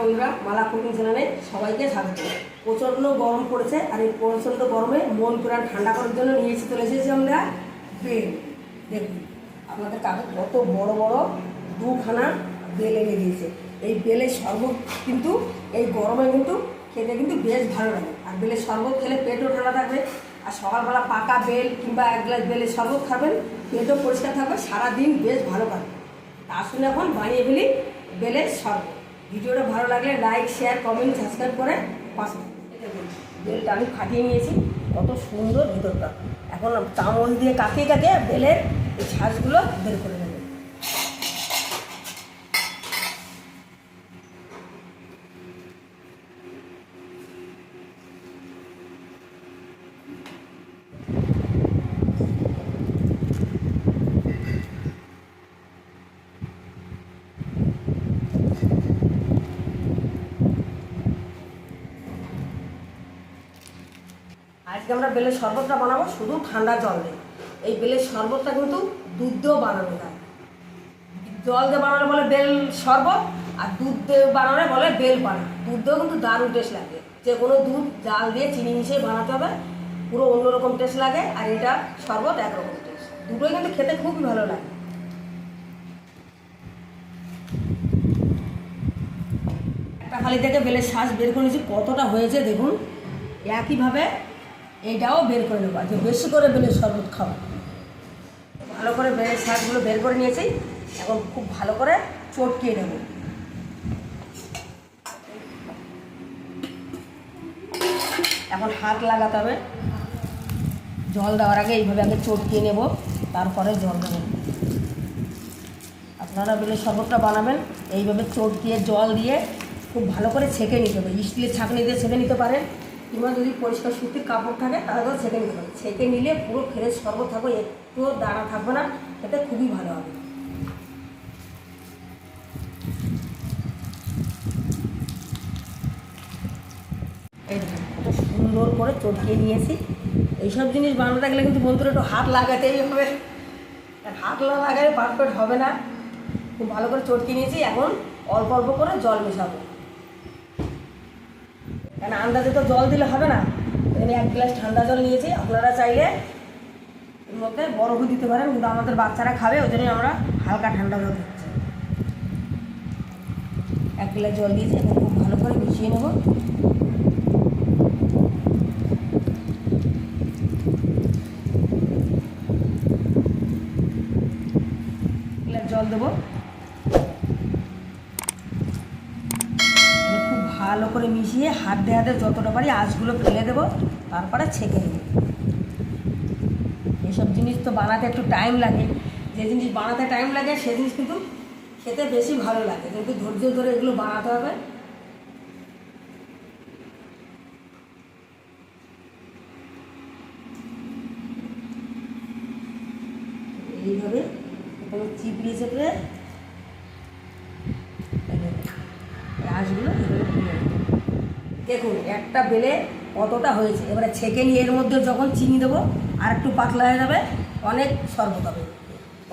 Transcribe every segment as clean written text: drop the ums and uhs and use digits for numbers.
বন্ধুরা, মালা কুকিং চ্যানেলে সবাইকে স্বাগত। প্রচণ্ড গরম পড়েছে, আর এই প্রচণ্ড গরমে মন প্রাণ ঠান্ডা করার জন্য নিয়ে চলে এসেছি আমরা বেল। দেখুন আপনাদের কাছে কত বড় বড় দুখানা বেল এনে দিয়েছে। এই বেলের শরবত কিন্তু এই গরমে কিন্তু খেতে কিন্তু বেশ ভালো লাগে। আর বেলের শরবত খেলে পেটও ঠান্ডা থাকবে। আর সকালবেলা পাকা বেল কিংবা এক গ্লাস বেলের শরবত খাবেন, পেটও পরিষ্কার থাকবে, সারাদিন বেশ ভালো কাটবে। আসুন এখন বানিয়ে ফেলি বেলের শরবত। ভিডিওটা ভালো লাগলে লাইক, শেয়ার, কমেন্ট, সাবস্ক্রাইব করে পাশে দেখুন। বেলটা আমি ফাটিয়ে নিয়েছি, কত সুন্দর ভিতরটা। এখন চামচ দিয়ে কাটিয়ে কাটিয়ে বেলের এই ছাঁচগুলো বের করে নেব। আজকে আমরা বেলের শরবতটা বানাবো শুধু ঠান্ডা জল দিয়ে। এই বেলের শরবতটা কিন্তু দুধ দিয়েও বানানো যায়। জল দিয়ে বানালে বলে বেল শরবত, আর দুধ দিয়ে বানালে বলে বেল পানা। দুধ দিয়েও কিন্তু দারুণ টেস্ট লাগে। যে কোনো দুধ জাল দিয়ে চিনি মিশিয়ে বানাতে হবে, পুরো অন্যরকম টেস্ট লাগে। আর এটা শরবত একরকম টেস্ট, দুটোই কিন্তু খেতে খুবই ভালো লাগে। একটা খালি থেকে বেলের শ্বাস বের করে নিয়েছি, কতটা হয়েছে দেখুন। একইভাবে এইটাও বের করে নেবো, যে বেশি করে বেলের শরবত খাবো। ভালো করে বেলের শাকগুলো বের করে নিয়েছি, এখন খুব ভালো করে চটকিয়ে নেব। এখন হাত লাগাতে হবে। জল দেওয়ার আগে এইভাবে আগে চটকিয়ে নেব, তারপরে জল দেবেন। আপনারা বেলের শরবতটা বানাবেন এইভাবে চটকিয়ে জল দিয়ে খুব ভালো করে ছেঁকে নিতে হবে। স্টিলের ছাঁকনি দিয়ে ছেঁকে নিতে পারেন, কিংবা যদি পরিষ্কার সুতির কাপড় থাকে তাহলেও ছেঁকে নিতে পারে। ছেঁকে নিলে পুরো ফ্রেশ শরবত থাকবে, একটুও দানা থাকবে না, খেতে খুবই ভালো হবে। এই দেখুন কত সুন্দর করে চটকিয়ে নিয়েছি। এইসব জিনিস বানাতে গেলে কিন্তু বন্ধুরা একটু হাত লাগাতেই হবে, হাত না লাগালে পারফেক্ট হবে না। খুব ভালো করে চটকিয়ে নিয়েছি, এখন অল্প অল্প করে জল মেশাবো। কেন আন্দাজে তো জল দিলে হবে না। এখানে এক গ্লাস ঠান্ডা জল নিয়েছি, আপনারা চাইলে এর মধ্যে বরফও দিতে পারেন, কিন্তু আমাদের বাচ্চারা খাবে, ওই জন্যই আমরা হালকা ঠান্ডা জল দিচ্ছি। এক গ্লাস জল দিয়েছি, এখন খুব ভালো করে মিশিয়ে নেব। গ্লাস জল দেবো, ভালো করে মিশিয়ে হাত দিয়ে যতটা পারি আঁচগুলো ফেলে দেবো, তারপরে ছেঁকে নেব। এইসব জিনিস তো বানাতে একটু টাইম লাগে। যে জিনিস বানাতে টাইম লাগে সে জিনিস কিন্তু খেতে বেশি ভালো লাগে, কিন্তু ধৈর্য ধরে এগুলো বানাতে হবে। এইভাবে চিপড়িয়ে চেপড়ে আঁচগুলো দেখুন একটা বেলে কতটা হয়েছে। এবারে ছেঁকে নিয়ে এর মধ্যে যখন চিনি দেবো আর একটু পাতলা হয়ে যাবে, অনেক শরবত হবে।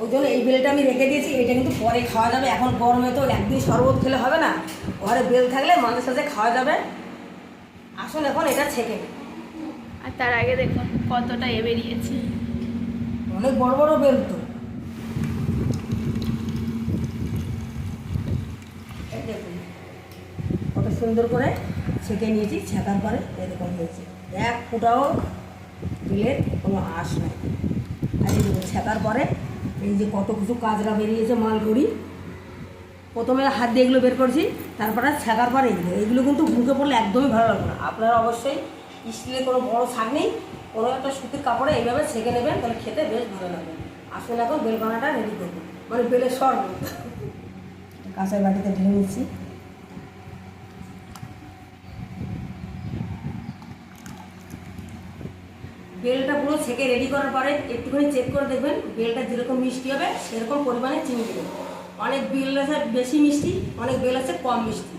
ওই জন্য এই বেলটা আমি রেখে দিয়েছি, এটা কিন্তু পরে খাওয়া যাবে। এখন গরমে তো একদিন শরবত খেলে হবে না, ঘরে বেল থাকলে মাঝে সাথে খাওয়া যাবে। আসুন এখন এটা ছেঁকে নিই। আর তার আগে দেখুন কতটা বেরিয়েছে, অনেক বড় বড় বেল তো। দেখুন কত সুন্দর করে ছেঁকে নিয়েছি, ছেঁকার পরে এরকম হয়েছে। এক ফুটাও বেলের কোনো আঁশ নাই। আর এই দেখুন ছেঁকার পরে এই যে কত কিছু কাজরা বেরিয়েছে, মালগুড়ি। প্রথমে হাত দিয়ে এগুলো বের করছি, তারপরে ছেঁকার পরে এইগুলো কিন্তু মুখে পড়লে একদমই ভালো লাগবে না। আপনারা অবশ্যই স্টিলের কোনো বড় শাক নেই, কোনো একটা সুতির কাপড়ে এইভাবে ছেঁকে নেবেন, তাহলে খেতে বেশ ভালো লাগবে। আসলে এখন বেল বানাটা রেডি করবো, মানে বেলের শরবত। কাঁচের বাটিতে ঢেলে নিচ্ছি। বেলটা পুরো ছেঁকে রেডি করার পরে একটুখানি চেক করে দেখবেন, বেলটা যেরকম মিষ্টি হবে সেরকম পরিমাণে চিনি দেবেন। অনেক বেল আছে বেশি মিষ্টি, অনেক বেল আছে কম মিষ্টি।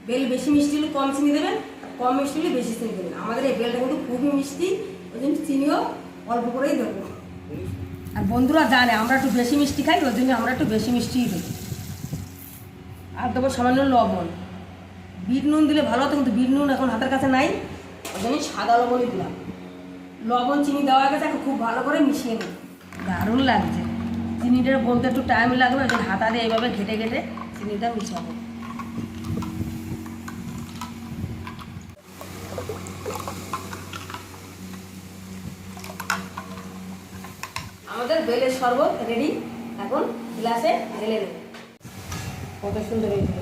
বেল বেশি মিষ্টি হলে কম চিনি দেবেন, কম মিষ্টি হলে বেশি চিনি দেবেন। আমাদের এই বেলটা কিন্তু খুবই মিষ্টি, ওই জন্য চিনিও অল্প করেই দেবো। আর বন্ধুরা জানে আমরা একটু বেশি মিষ্টি খাই, ওই জন্য আমরা একটু বেশি মিষ্টিই দিই। আর দেবো সামান্য লবণ। বিট নুন দিলে ভালো হতো, কিন্তু বিট নুন এখন হাতের কাছে নাই, ওই জন্যই সাদা লবণই দিলাম। লবণ চিনি দেওয়া গেছে, এখন খুব ভালো করে মিশিয়ে নিই। দারুণ লাগছে। চিনিটা বলতে একটু টাইম লাগবে, ওই জন্য হাতা দিয়ে এইভাবে ঘেটে ঘেটে চিনিটা মিশাবো। আমাদের বেলের শরবত রেডি, এখন গ্লাসে ঢেলে নেব। কত সুন্দর হয়েছিল।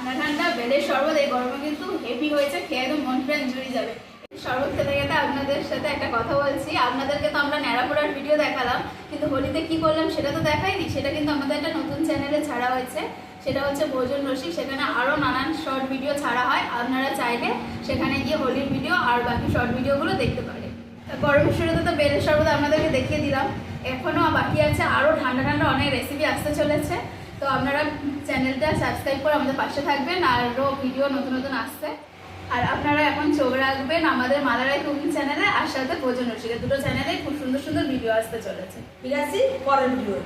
ঠান্ডা ঠান্ডা বেলের শরবত এই গরমে কিন্তু হেভি হয়েছে, খেয়ে একদম মন প্রাণ জুড়ে যাবে। শরবত খেতে খেতে আপনাদের সাথে একটা কথা বলছি, আপনাদেরকে তো আমরা ন্যাড়াপোড়ার ভিডিও দেখালাম, কিন্তু হোলিতে কি করলাম সেটা তো দেখাইনি। সেটা কিন্তু আমাদের একটা নতুন চ্যানেলে ছাড়া হয়েছে, সেটা হচ্ছে ভোজন রসিক। সেখানে আরও নানান শর্ট ভিডিও ছাড়া হয়, আপনারা চাইলে সেখানে গিয়ে হোলির ভিডিও আর বাকি শর্ট ভিডিওগুলো দেখতে পারেন। গরমের শুরুতে তো বেলের শরবত আপনাদেরকে দেখিয়ে দিলাম, এখনও বাকি আছে আরও ঠান্ডা ঠান্ডা অনেক রেসিপি আসতে চলেছে। তো আপনারা চ্যানেলটা সাবস্ক্রাইব করে আমাদের পাশে থাকবেন, আরও ভিডিও নতুন নতুন আসছে। আর আপনারা এখন চোখ রাখবেন আমাদের মালারাই কুকিং চ্যানেলে আর সাথে ভোজন রসিকের, দুটো চ্যানেলে খুব সুন্দর সুন্দর ভিডিও আসতে চলেছে। ঠিক আছে, পরের ভিডিও।